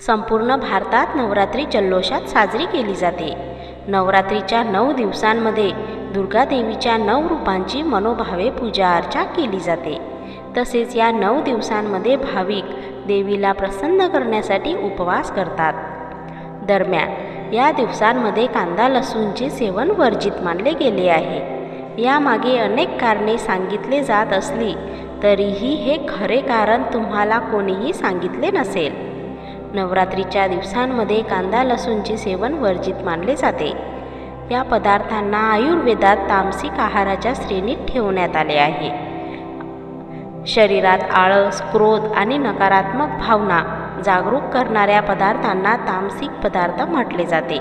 संपूर्ण भारतात नवरात्री जल्लोषात साजरी केली जाते। नवरात्रीच्या 9 दिवसांमध्ये दुर्गा देवीच्या 9 रूपांची मनोभावे पूजा अर्चा केली जाते। तसेच या 9 दिवसांमध्ये भाविक देवीला प्रसन्न करण्यासाठी उपवास करतात। दरम्यान या दिवसांमध्ये कांदा लसूणचे सेवन वर्जित मानले गेले आहे। यामागे अनेक कारणे सांगितले जात असली तरीही हे खरे कारण तुम्हाला कोणीही सांगितले नसेल। नवरात्रीच्या दिवसांमध्ये कांदा लसूणचे सेवन वर्जित मानले जाते। या पदार्थांना आयुर्वेदात तामसिक आहाराच्या श्रेणीत ठेवण्यात आले आहे। शरीरात आळस, क्रोध आणि नकारात्मक भावना जागरूक करणाऱ्या पदार्थांना तामसिक पदार्थ म्हटले जाते।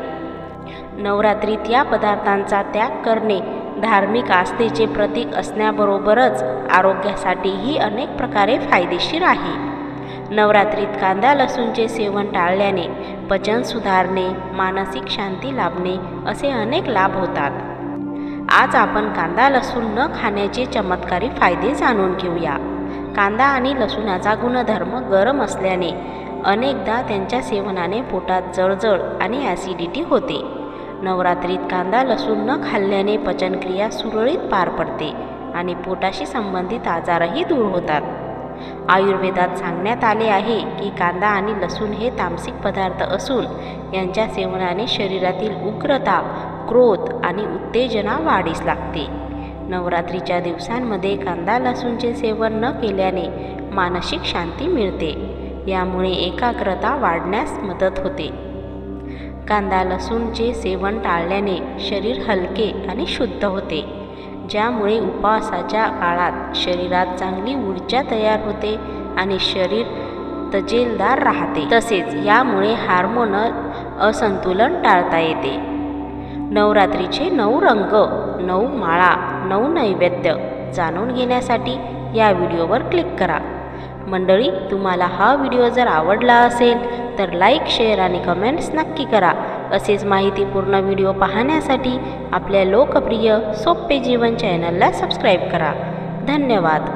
नवरात्रीत या पदार्थांचा त्याग करणे धार्मिक आस्थेचे प्रतीक असण्याबरोबरच आरोग्यासाठीही अनेक प्रकारे फायदेशीर आहे। नवरात्रीत कांदा लसूणचे सेवन टाळल्याने पचन सुधारणे, मानसिक शांती लाभणे असे अनेक लाभ होतात। आज आपण कांदा लसूण न खाण्याचे चमत्कारी फायदे जाणून घेऊया। कांदा आणि लसूणाचा गुणधर्म गरम असल्याने अनेकदा त्यांच्या सेवनाने पोटात जळजळ आणि ॲसिडिटी होते। नवरात्रीत कांदा लसूण न खाल्ल्याने पचनक्रिया सुरळीत पार पडते आणि पोटाशी संबंधित आजारही दूर होतात। आयुर्वेदात सांगण्यात आले आहे की कांदा आणि लसूण हे तामसिक पदार्थ असून यांच्या सेवनाने शरीरातील उग्रता, क्रोध आणि उत्तेजना वाढीस लागते। नवरात्रीच्या दिवसांमध्ये कांदा लसूणचे सेवन न केल्याने मानसिक शांती मिळते। यामुळे एकाग्रता वाढण्यास मदत होते। कांदा लसूणचे सेवन टाळल्याने शरीर हलके आणि शुद्ध होते, ज्यामुळे उपवासाच्या काळात शरीरात चांगली ऊर्जा तयार होते आणि शरीर तजेलदार राहते। तसेच यामुळे हार्मोनल असंतुलन टाळता येते। नवरात्रीचे 9 रंग, 9 माळा, 9 नैवेद्य जाणून घेण्यासाठी या व्हिडिओवर क्लिक करा। मंडळी, तुम्हाला हा व्हिडिओ जर आवडला असेल तर लाईक, शेअर आणि कमेंट्स नक्की करा। असेच माहितीपूर्ण व्हिडिओ पाहण्यासाठी आपल्या लोकप्रिय सोपे जीवन चॅनलला सबस्क्राईब करा। धन्यवाद।